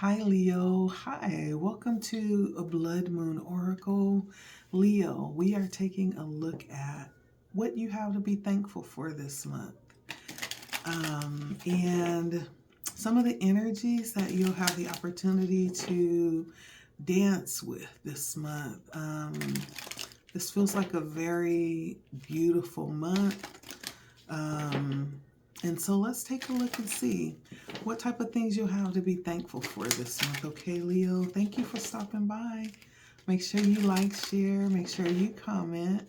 Hi, Leo. Hi, welcome to a Blood Moon Oracle. Leo, we are taking a look at what you have to be thankful for this month. And some of the energies that you'll have the opportunity to dance with this month. This feels like a very beautiful month. And so let's take a look and see what type of things you'll have to be thankful for this month. Okay, Leo, thank you for stopping by. Make sure you like, share, make sure you comment.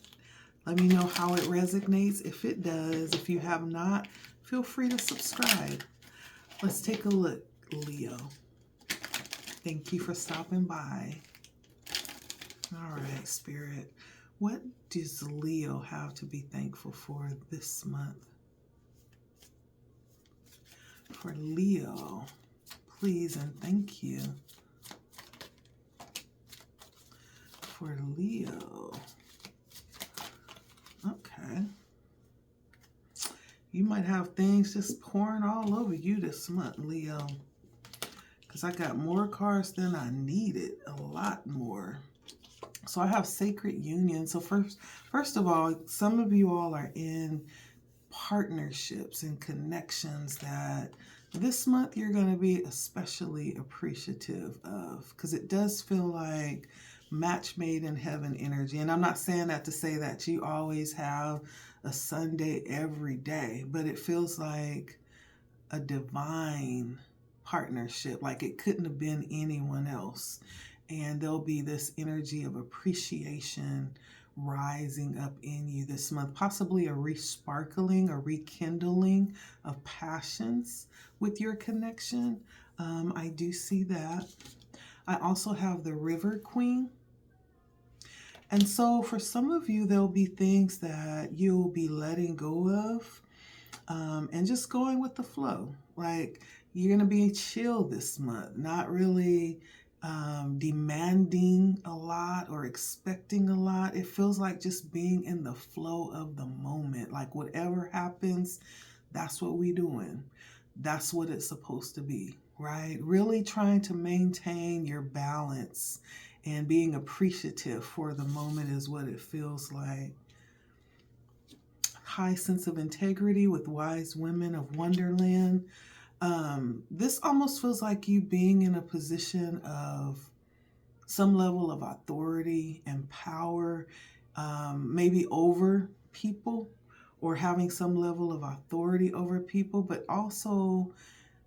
Let me know how it resonates. If it does, if you have not, feel free to subscribe. Let's take a look, Leo. Thank you for stopping by. All right, Spirit. What does Leo have to be thankful for this month? For Leo, please and thank you. For Leo. Okay. You might have things just pouring all over you this month, Leo. Because I got more cards than I needed. A lot more. So I have sacred union. So first of all, some of you all are in partnerships and connections that this month you're going to be especially appreciative of, because it does feel like match made in heaven energy. And I'm not saying that to say that you always have a Sunday every day, but it feels like a divine partnership, like it couldn't have been anyone else. And there'll be this energy of appreciation rising up in you this month, possibly a resparkling or rekindling of passions with your connection. I do see that. I also have the River Queen. And so for some of you, there'll be things that you'll be letting go of and just going with the flow. Like you're going to be chill this month, not really demanding a lot or expecting a lot. It feels like just being in the flow of the moment. Like whatever happens, that's what we're doing. That's what it's supposed to be, right? Really trying to maintain your balance and being appreciative for the moment is what it feels like. High sense of integrity with wise women of Wonderland. This almost feels like you being in a position of some level of authority and power, maybe over people or having some level of authority over people, but also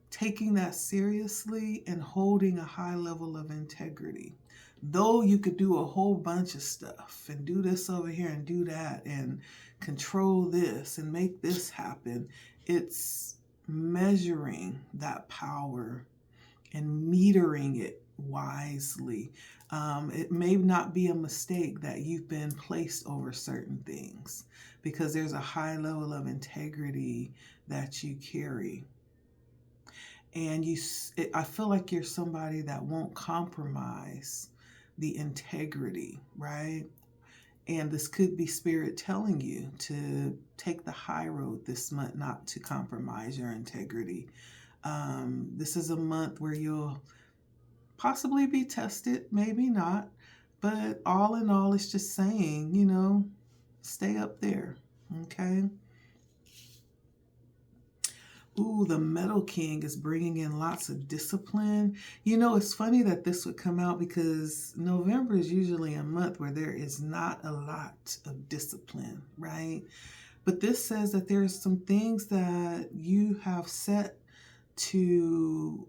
taking that seriously and holding a high level of integrity. Though you could do a whole bunch of stuff and do this over here and do that and control this and make this happen, it's measuring that power and metering it wisely. It may not be a mistake that you've been placed over certain things because there's a high level of integrity that you carry. And I feel like you're somebody that won't compromise the integrity, right? And this could be Spirit telling you to take the high road this month, not to compromise your integrity. This is a month where you'll possibly be tested, maybe not. But all in all, it's just saying, stay up there, okay? Ooh, the Metal King is bringing in lots of discipline. It's funny that this would come out because November is usually a month where there is not a lot of discipline, right? But this says that there's some things that you have set to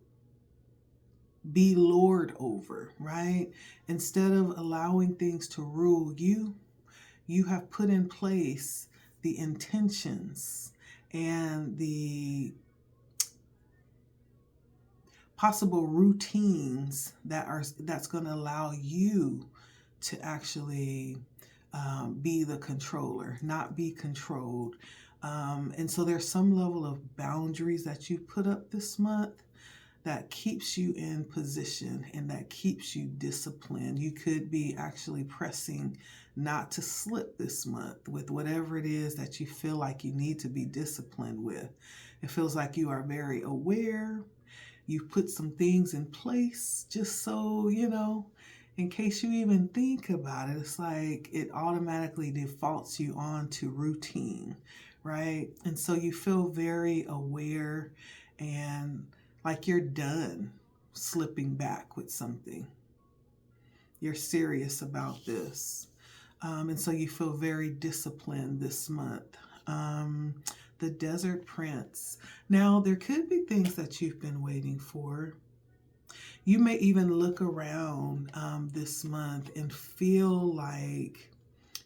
be Lord over, right? Instead of allowing things to rule you, you have put in place the intentions and the possible routines that's going to allow you to actually be the controller, not be controlled. And so there's some level of boundaries that you put up this month that keeps you in position and that keeps you disciplined. You could be actually pressing not to slip this month with whatever it is that you feel like you need to be disciplined with. It feels like you are very aware You've put some things in place just so, in case you even think about it, it's like it automatically defaults you on to routine, right? And so you feel very aware and like you're done slipping back with something. You're serious about this. And so you feel very disciplined this month. The Desert Prince. Now, there could be things that you've been waiting for. You may even look around this month and feel like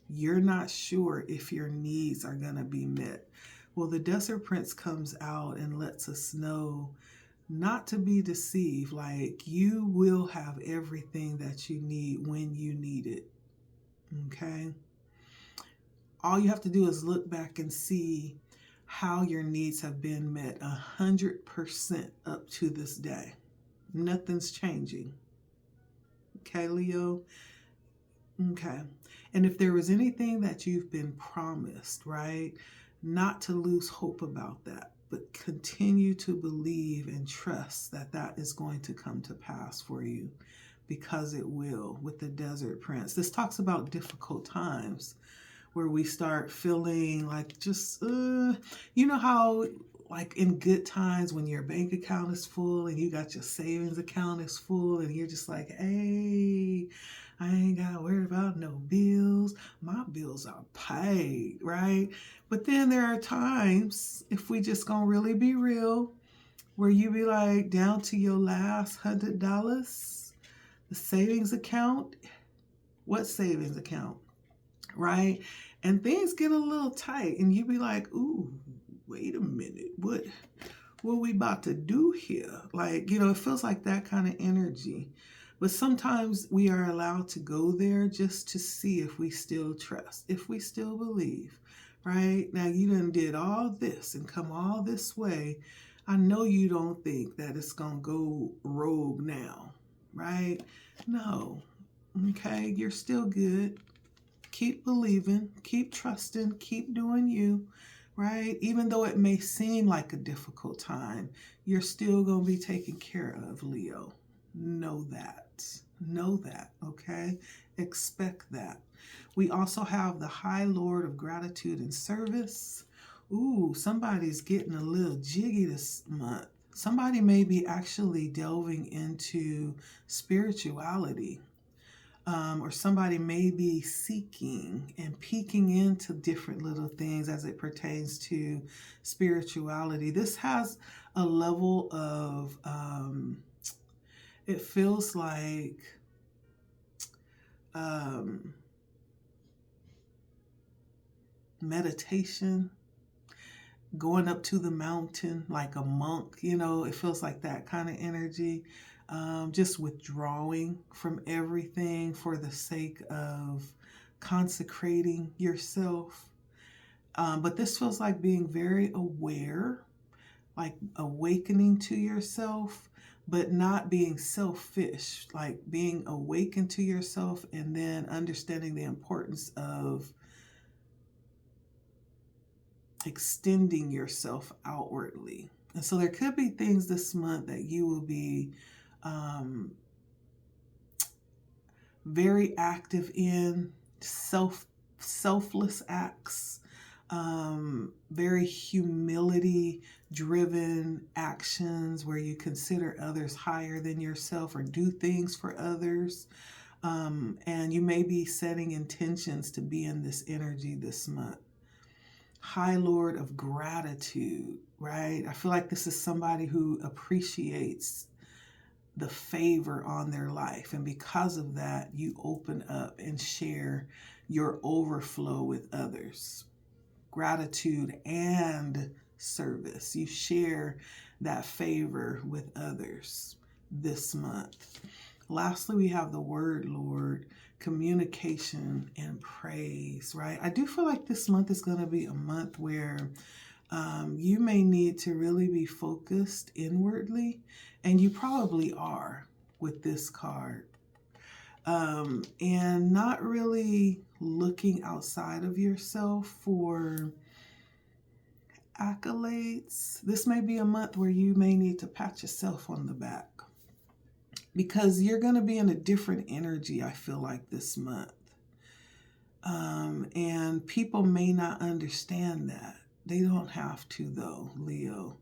you're not sure if your needs are going to be met. Well, the Desert Prince comes out and lets us know not to be deceived. Like, you will have everything that you need when you need it. Okay? All you have to do is look back and see how your needs have been met 100% up to this day. Nothing's changing. Okay, Leo? Okay. And if there was anything that you've been promised, right, not to lose hope about that, but continue to believe and trust that that is going to come to pass for you, because it will, with the Desert Prince. This talks about difficult times where we start feeling like just, how like in good times when your bank account is full and you got your savings account is full and you're just like, hey, I ain't got to worry about no bills. My bills are paid, right? But then there are times, if we just gonna really be real, where you be like down to your last $100, the savings account. What savings account? Right? And things get a little tight and you be like, ooh, wait a minute, what we about to do here? Like, it feels like that kind of energy. But sometimes we are allowed to go there just to see if we still trust, if we still believe, right? Now, you done did all this and come all this way. I know you don't think that it's going to go rogue now, right? No. Okay, you're still good. Keep believing, keep trusting, keep doing you, right? Even though it may seem like a difficult time, you're still going to be taken care of, Leo. Know that. Know that, okay? Expect that. We also have the High Lord of Gratitude and Service. Ooh, somebody's getting a little jiggy this month. Somebody may be actually delving into spirituality. Or somebody may be seeking and peeking into different little things as it pertains to spirituality. This has a level of, it feels like meditation, going up to the mountain like a monk, it feels like that kind of energy. Just withdrawing from everything for the sake of consecrating yourself. But this feels like being very aware, like awakening to yourself, but not being selfish, like being awakened to yourself and then understanding the importance of extending yourself outwardly. And so there could be things this month that you will be very active in, selfless acts, very humility driven actions where you consider others higher than yourself or do things for others. And you may be setting intentions to be in this energy this month. High Lord of Gratitude, right? I feel like this is somebody who appreciates the favor on their life. And because of that, you open up and share your overflow with others. Gratitude and service. You share that favor with others this month. Lastly, we have the Word Lord, communication and praise, right? I do feel like this month is going to be a month where you may need to really be focused inwardly, and you probably are with this card. And not really looking outside of yourself for accolades. This may be a month where you may need to pat yourself on the back because you're going to be in a different energy, I feel like, this month. And people may not understand that. They don't have to, though, Leo.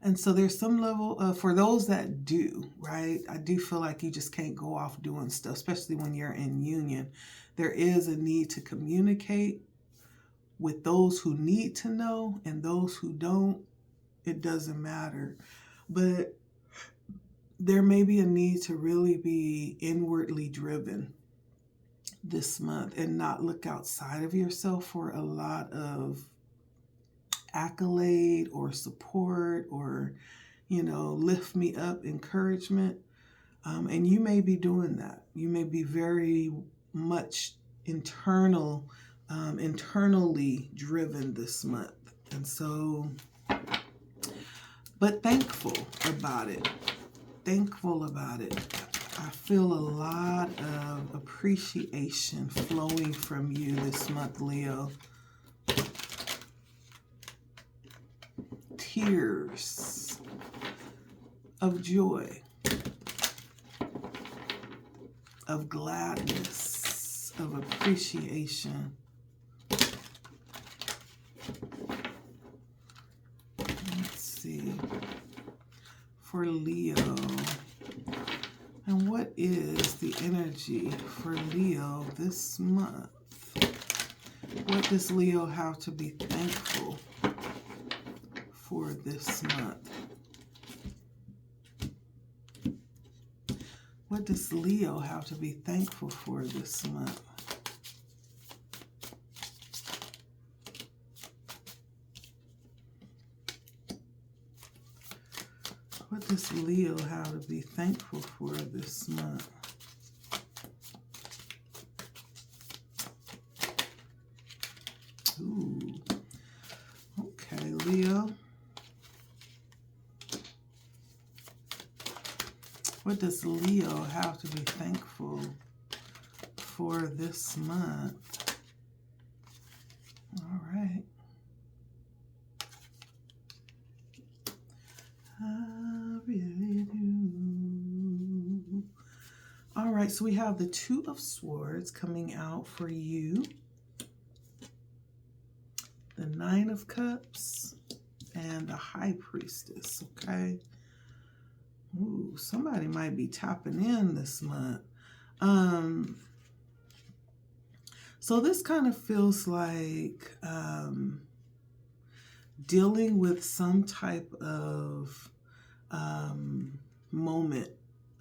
And so there's some level of, for those that do, right? I do feel like you just can't go off doing stuff, especially when you're in union. There is a need to communicate with those who need to know, and those who don't, it doesn't matter. But there may be a need to really be inwardly driven this month and not look outside of yourself for a lot of accolade or support or, lift me up, encouragement. And you may be doing that. You may be very much internally driven this month. And so, but thankful about it. I feel a lot of appreciation flowing from you this month, Leo. Tears of joy, of gladness, of appreciation. Let's see. For Leo. And what is the energy for Leo this month? What does Leo have to be thankful for this month? What does Leo have to be thankful for this month? What does Leo have to be thankful for this month? Ooh. Okay, Leo. What does Leo have to be thankful for this month? All right. I really do. All right, so we have the Two of Swords coming out for you. The Nine of Cups and the High Priestess, okay? Ooh, somebody might be tapping in this month. So this kind of feels like dealing with some type of moment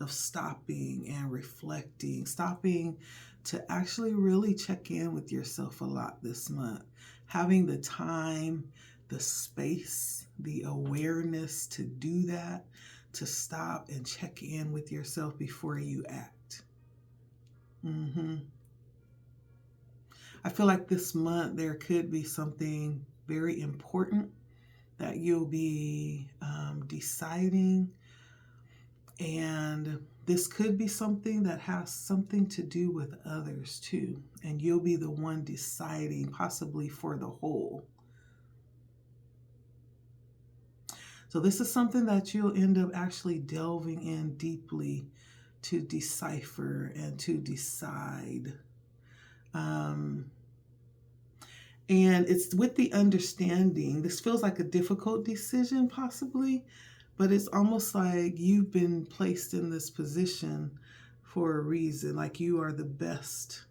of stopping and reflecting, stopping to actually really check in with yourself a lot this month. Having the time, the space, the awareness to do that, to stop and check in with yourself before you act. I feel like this month there could be something very important that you'll be deciding. And this could be something that has something to do with others too. And you'll be the one deciding, possibly for the whole. So this is something that you'll end up actually delving in deeply to decipher and to decide. And it's with the understanding, this feels like a difficult decision possibly, but it's almost like you've been placed in this position for a reason, like you are the best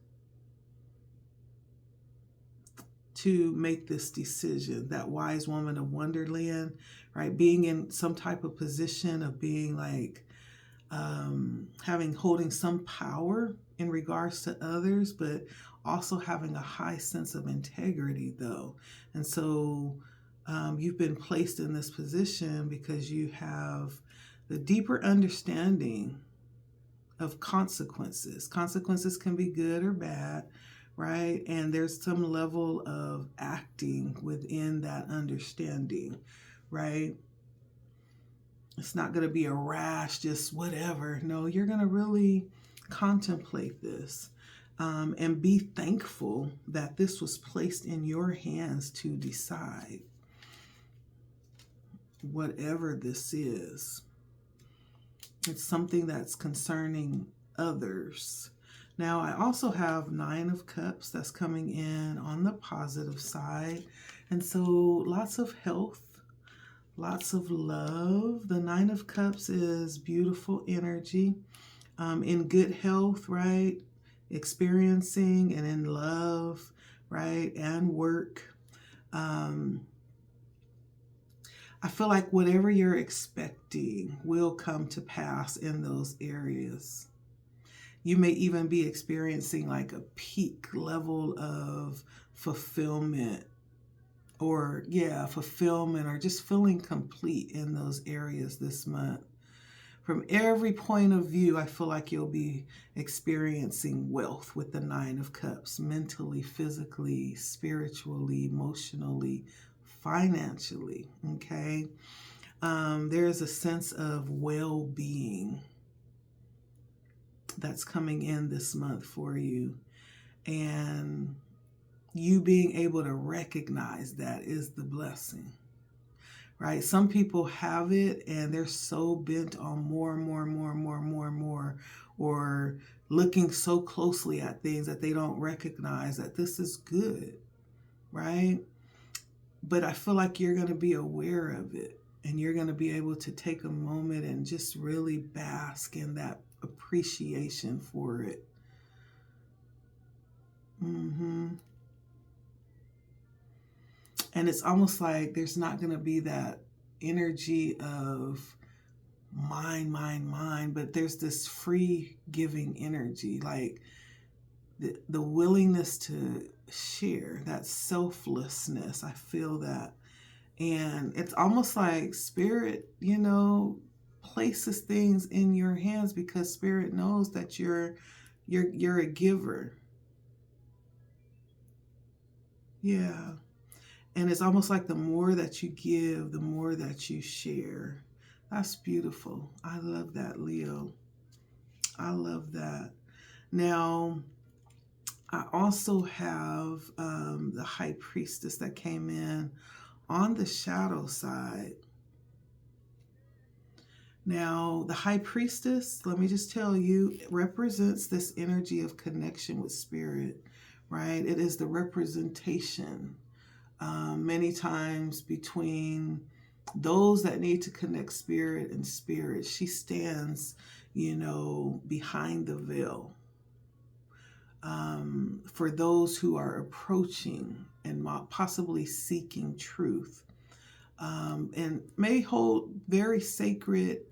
to make this decision. That wise woman of Wonderland, right? Being in some type of position of being like, holding some power in regards to others, but also having a high sense of integrity though. And so you've been placed in this position because you have the deeper understanding of consequences. Consequences can be good or bad, right? And there's some level of acting within that understanding, right? It's not going to be a rash, just whatever. No, you're going to really contemplate this and be thankful that this was placed in your hands to decide. whatever this is. It's something that's concerning others. Now, I also have 9 of Cups that's coming in on the positive side. And so lots of health, lots of love. The 9 of Cups is beautiful energy, in good health, right? Experiencing and in love, right? And work. I feel like whatever you're expecting will come to pass in those areas. You may even be experiencing like a peak level of fulfillment or just feeling complete in those areas this month. From every point of view, I feel like you'll be experiencing wealth with the 9 of Cups, mentally, physically, spiritually, emotionally, financially, okay? There's a sense of well-being that's coming in this month for you. And you being able to recognize that is the blessing, right? Some people have it and they're so bent on more and more and more and more and more and more, or looking so closely at things that they don't recognize that this is good, right? But I feel like you're going to be aware of it and you're going to be able to take a moment and just really bask in that appreciation for it. And it's almost like there's not going to be that energy of mine, but there's this free giving energy, like the willingness to share, that selflessness. I feel that. And it's almost like Spirit, places things in your hands because Spirit knows that you're a giver. Yeah. And it's almost like the more that you give, the more that you share. That's beautiful. I love that, Leo. I love that. Now, I also have the High Priestess that came in on the shadow side. Now, the High Priestess, let me just tell you, it represents this energy of connection with Spirit, right? It is the representation many times between those that need to connect Spirit and Spirit. She stands, behind the veil. For those who are approaching and possibly seeking truth, and may hold very sacred,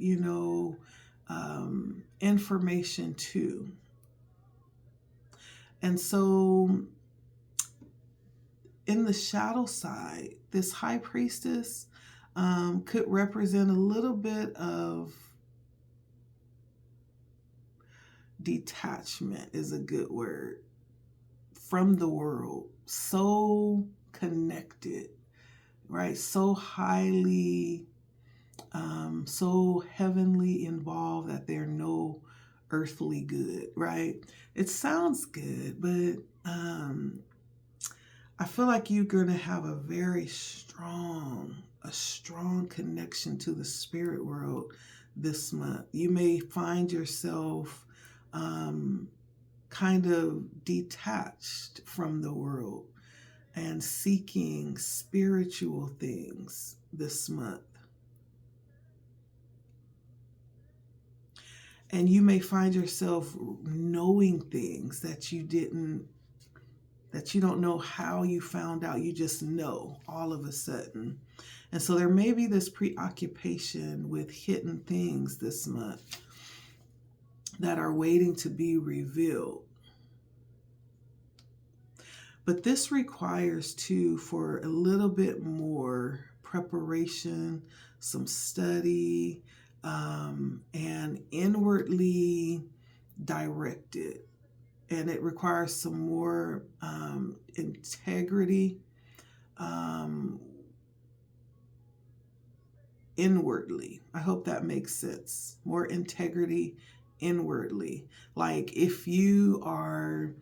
information too. And so in the shadow side, this High Priestess could represent a little bit of detachment, is a good word, from the world. So connected, right? So highly, so heavenly involved that they're no earthly good, right? It sounds good, but I feel like you're going to have a very strong connection to the spirit world this month. You may find yourself kind of detached from the world and seeking spiritual things this month. And you may find yourself knowing things that you don't know how you found out. You just know all of a sudden. And so there may be this preoccupation with hidden things this month that are waiting to be revealed. But this requires too for a little bit more preparation, some study, and inwardly directed. And it requires some more integrity inwardly. I hope that makes sense. More integrity inwardly. Like if you are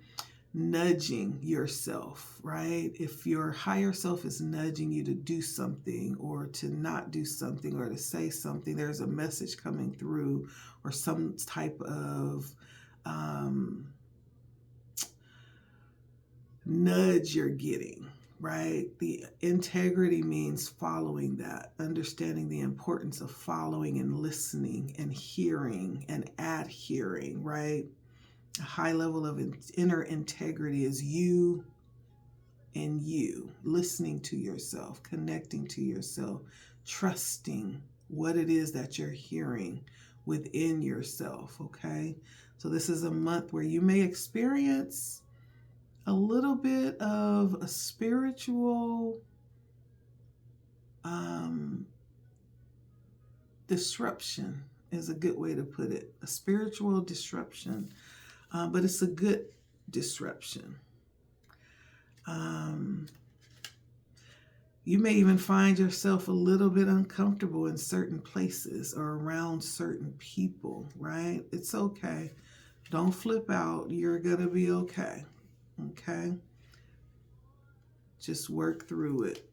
nudging yourself, right? If your higher self is nudging you to do something or to not do something or to say something, there's a message coming through or some type of nudge you're getting, right? The integrity means following that, understanding the importance of following and listening and hearing and adhering, right? A high level of inner integrity is you and you, listening to yourself, connecting to yourself, trusting what it is that you're hearing within yourself, okay? So this is a month where you may experience a little bit of a spiritual disruption is a good way to put it. A spiritual disruption, but it's a good disruption. You may even find yourself a little bit uncomfortable in certain places or around certain people, right? It's okay. Don't flip out. You're going to be okay. Okay? Just work through it.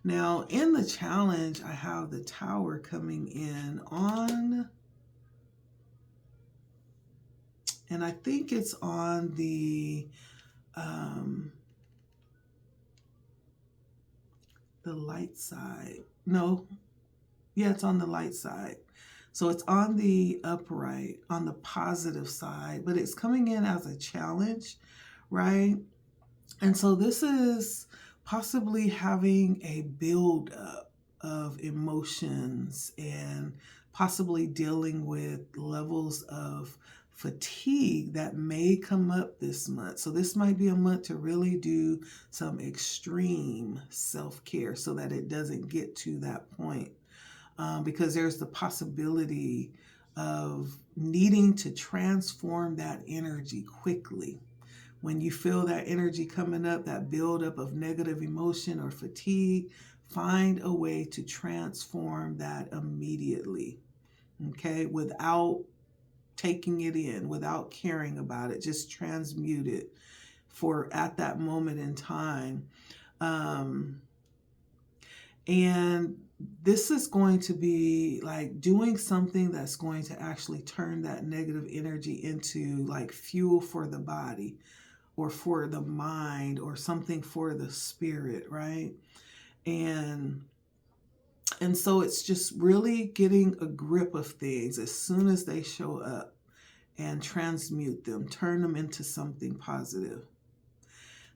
Now, in the challenge, I have the Tower coming in on, and I think it's on the light side. No, yeah, it's on the light side. So it's on the upright, on the positive side, but it's coming in as a challenge, right? And so this is possibly having a build-up of emotions and possibly dealing with levels of fatigue that may come up this month. So this might be a month to really do some extreme self-care so that it doesn't get to that point. Because there's the possibility of needing to transform that energy quickly. When you feel that energy coming up, that buildup of negative emotion or fatigue, find a way to transform that immediately, okay? Without taking it in, without caring about it, just transmute it for at that moment in time. And this is going to be like doing something that's going to actually turn that negative energy into like fuel for the body or for the mind or something for the spirit, right? And so it's just really getting a grip of things as soon as they show up and transmute them, turn them into something positive.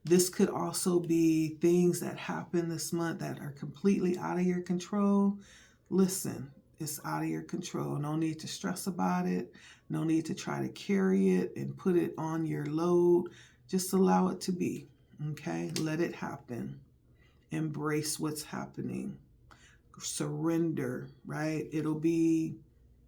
This could also be things that happen this month that are completely out of your control. Listen, it's out of your control. No need to stress about it. No need to try to carry it and put it on your load. Just allow it to be, okay? Let it happen. Embrace what's happening. Surrender, right?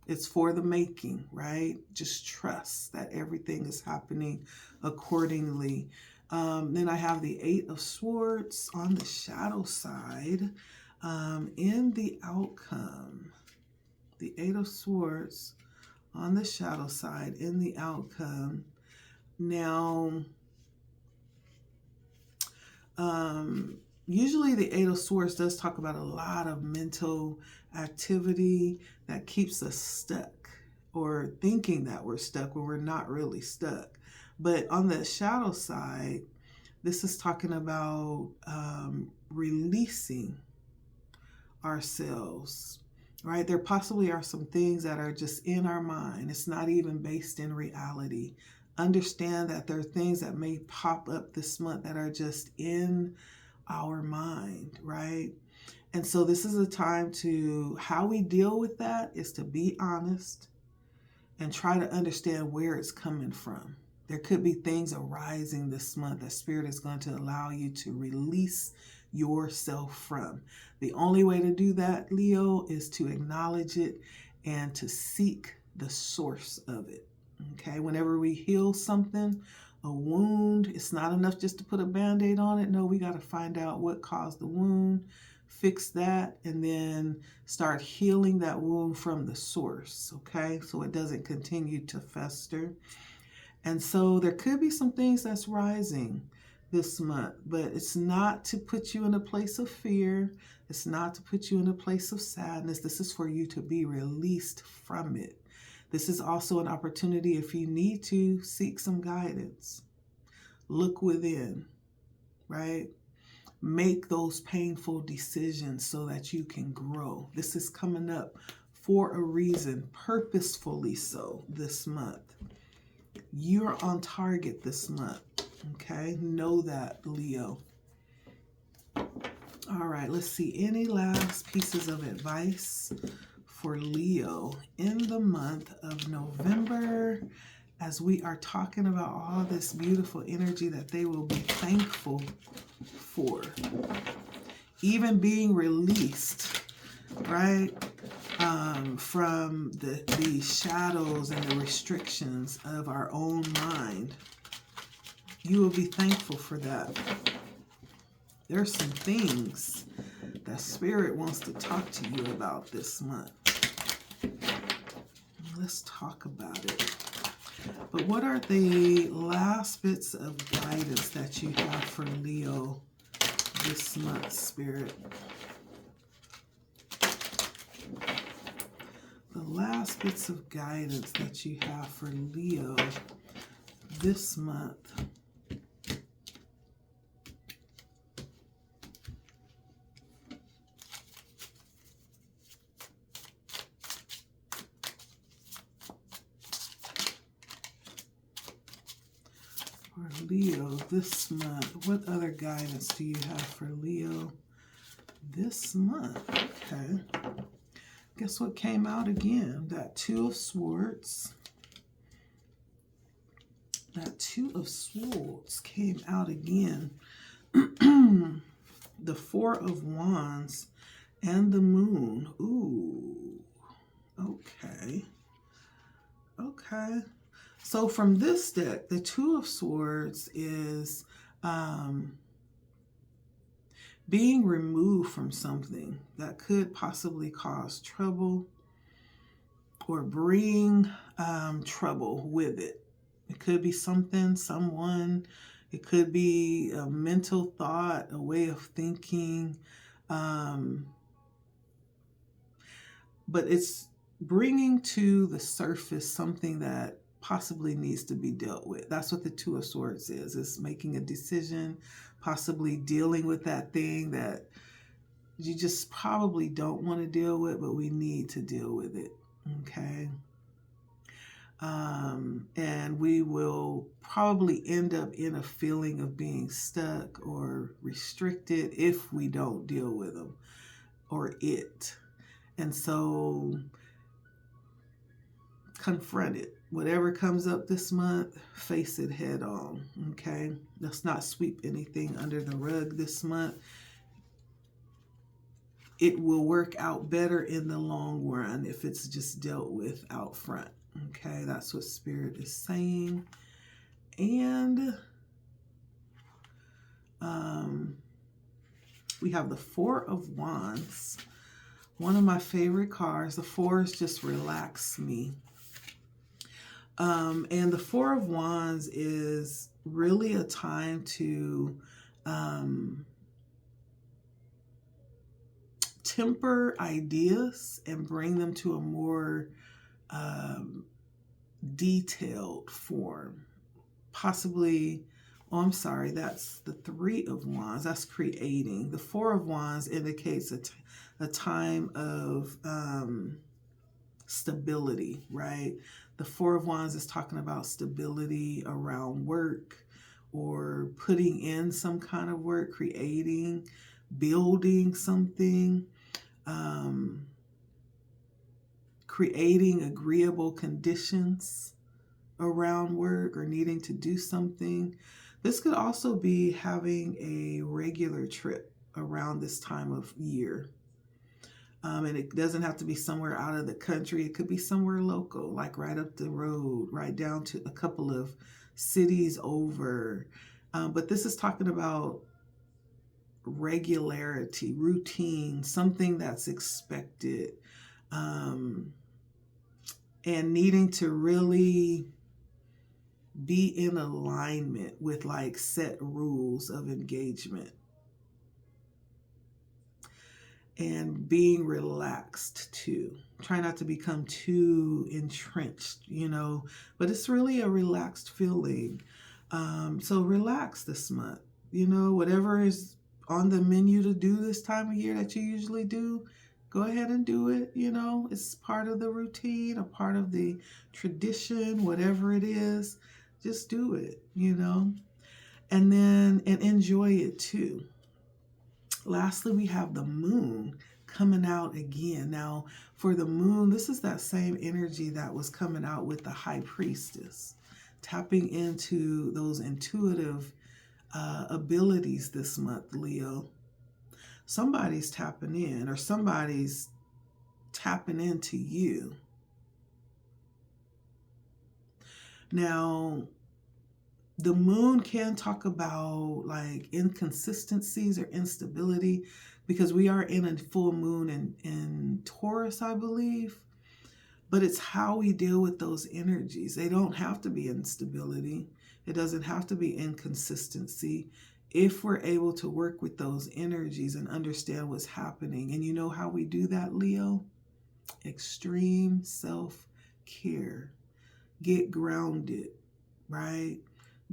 It's for the making, right? Just trust that everything is happening accordingly. Then I have the Eight of Swords on the shadow side in the outcome. The Eight of Swords on the shadow side in the outcome. Now, usually the Eight of Swords does talk about a lot of mental activity that keeps us stuck or thinking that we're stuck when we're not really stuck. But on the shadow side, this is talking about releasing ourselves, right? There possibly are some things that are just in our mind. It's not even based in reality. Understand that there are things that may pop up this month that are just in our mind, right? And so this is a time to, how we deal with that is to be honest and try to understand where it's coming from. There could be things arising this month that Spirit is going to allow you to release yourself from. The only way to do that, Leo, is to acknowledge it and to seek the source of it. Okay, whenever we heal something, a wound, it's not enough just to put a Band-Aid on it. No, we got to find out what caused the wound, fix that, and then start healing that wound from the source, okay? So it doesn't continue to fester. And so there could be some things that's rising this month, but it's not to put you in a place of fear. It's not to put you in a place of sadness. This is for you to be released from it. This is also an opportunity, if you need to, seek some guidance. Look within, right? Make those painful decisions so that you can grow. This is coming up for a reason, purposefully so this month. You're on target this month, okay? Know that, Leo. All right, let's see. Any last pieces of advice for Leo in the month of November as we are talking about all this beautiful energy that they will be thankful for? Even being released, right? From the shadows and the restrictions of our own mind. You will be thankful for that. There's some things that Spirit wants to talk to you about this month. Let's talk about it. But what are the last bits of guidance that you have for Leo this month, Spirit? The last bits of guidance that you have for Leo this month. For Leo this month. What other guidance do you have for Leo this month? Okay. Guess what came out again? That Two of Swords. That Two of Swords came out again. The Four of Wands and the Moon. Ooh. Okay. Okay. So from this deck, the Two of Swords is being removed from something that could possibly cause trouble or bring trouble with it. It could be something, someone. It could be a mental thought, a way of thinking. But it's bringing to the surface something that possibly needs to be dealt with. That's what the Two of Swords is. It's making a decision, possibly dealing with that thing that you just probably don't want to deal with, but we need to deal with it, okay? And we will probably end up in a feeling of being stuck or restricted if we don't deal with them or it. And so confront it. Whatever comes up this month, face it head on, okay? Let's not sweep anything under the rug this month. It will work out better in the long run if it's just dealt with out front, okay? That's what Spirit is saying. And we have the Four of Wands. One of my favorite cards. The fours just relax me. And the Four of Wands is really a time to temper ideas and bring them to a more detailed form. Possibly, oh, I'm sorry, that's the Three of Wands. That's creating. The Four of Wands indicates a time of stability, right? The Four of Wands is talking about stability around work or putting in some kind of work, creating, building something, creating agreeable conditions around work or needing to do something. This could also be having a regular trip around this time of year. And it doesn't have to be somewhere out of the country. It could be somewhere local, like right up the road, right down to a couple of cities over. But this is talking about regularity, routine, something that's expected, and needing to really be in alignment with like set rules of engagement and being relaxed too. Try not to become too entrenched, but it's really a relaxed feeling. So relax this month. Whatever is on the menu to do this time of year that you usually do, go ahead and do it. It's part of the routine, a part of the tradition, whatever it is, just do it, and enjoy it too. Lastly, we have the moon coming out again. Now, for the moon, this is that same energy that was coming out with the high priestess, tapping into those intuitive abilities this month, Leo. Somebody's tapping in, or somebody's tapping into you. Now, the moon can talk about like inconsistencies or instability, because we are in a full moon in Taurus, I believe. But it's how we deal with those energies. They don't have to be instability. It doesn't have to be inconsistency. If we're able to work with those energies and understand what's happening. And you know how we do that, Leo? Extreme self-care. Get grounded, right?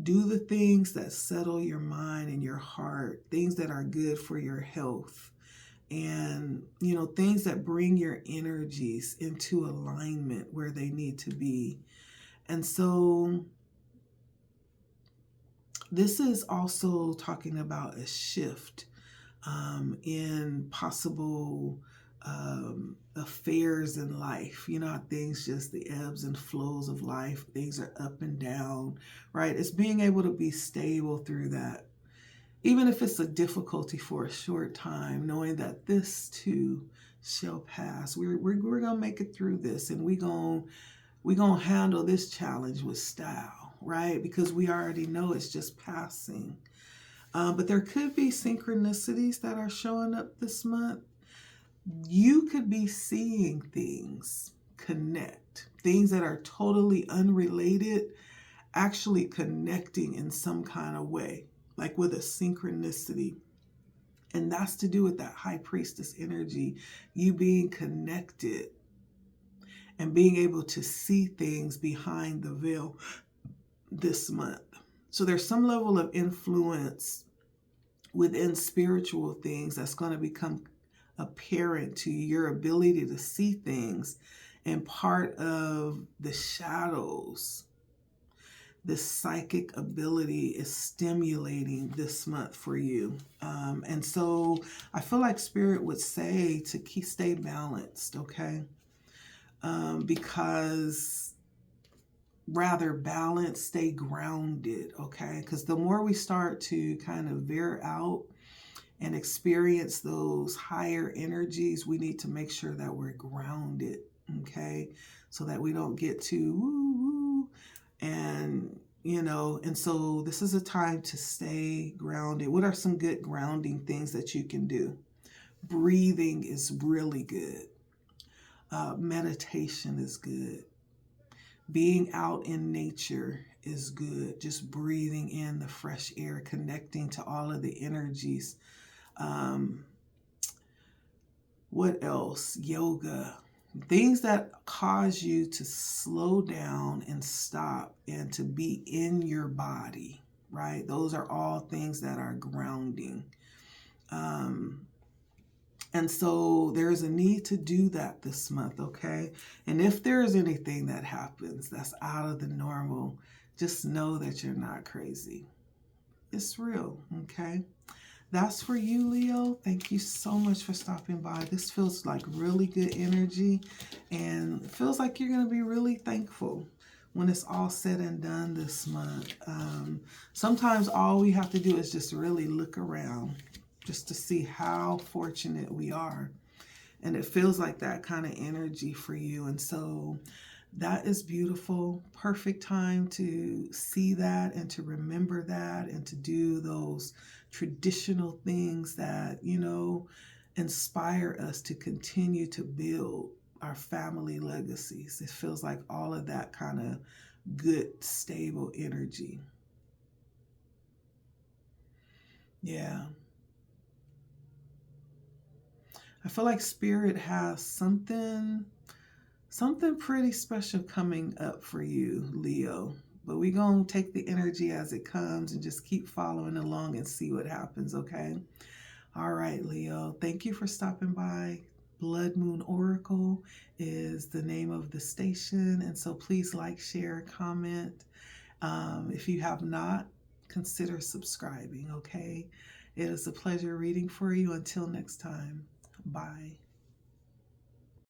Do the things that settle your mind and your heart, things that are good for your health, and, things that bring your energies into alignment where they need to be. And so this is also talking about a shift in possible affairs in life. How things just the ebbs and flows of life, things are up and down, right? It's being able to be stable through that, even if it's a difficulty for a short time, knowing that this too shall pass. We're gonna make it through this, and we're gonna handle this challenge with style, right? Because we already know it's just passing. But there could be synchronicities that are showing up this month. You could be seeing things connect, things that are totally unrelated, actually connecting in some kind of way, like with a synchronicity. And that's to do with that high priestess energy, you being connected and being able to see things behind the veil this month. So there's some level of influence within spiritual things that's going to become apparent to your ability to see things, and part of the shadows. This psychic ability is stimulating this month for you. And so I feel like Spirit would say to stay balanced, okay? Because rather balanced, stay grounded, okay? Because the more we start to kind of veer out and experience those higher energies, we need to make sure that we're grounded, okay? So that we don't get too woo-woo. And, and so this is a time to stay grounded. What are some good grounding things that you can do? Breathing is really good. Meditation is good. Being out in nature is good. Just breathing in the fresh air, connecting to all of the energies. What else? Yoga. Things that cause you to slow down and stop and to be in your body, right? Those are all things that are grounding. And so there's a need to do that this month, okay? And if there's anything that happens that's out of the normal, just know that you're not crazy. It's real, okay? That's for you, Leo. Thank you so much for stopping by. This feels like really good energy, and it feels like you're going to be really thankful when it's all said and done this month. Sometimes all we have to do is just really look around just to see how fortunate we are. And it feels like that kind of energy for you. And so that is beautiful. Perfect time to see that and to remember that and to do those traditional things that, inspire us to continue to build our family legacies. It feels like all of that kind of good, stable energy. Yeah. I feel like Spirit has something pretty special coming up for you, Leo. But we're going to take the energy as it comes and just keep following along and see what happens, okay? All right, Leo. Thank you for stopping by. Blood Moon Oracle is the name of the station. And so please like, share, comment. If you have not, consider subscribing, okay? It is a pleasure reading for you. Until next time, bye.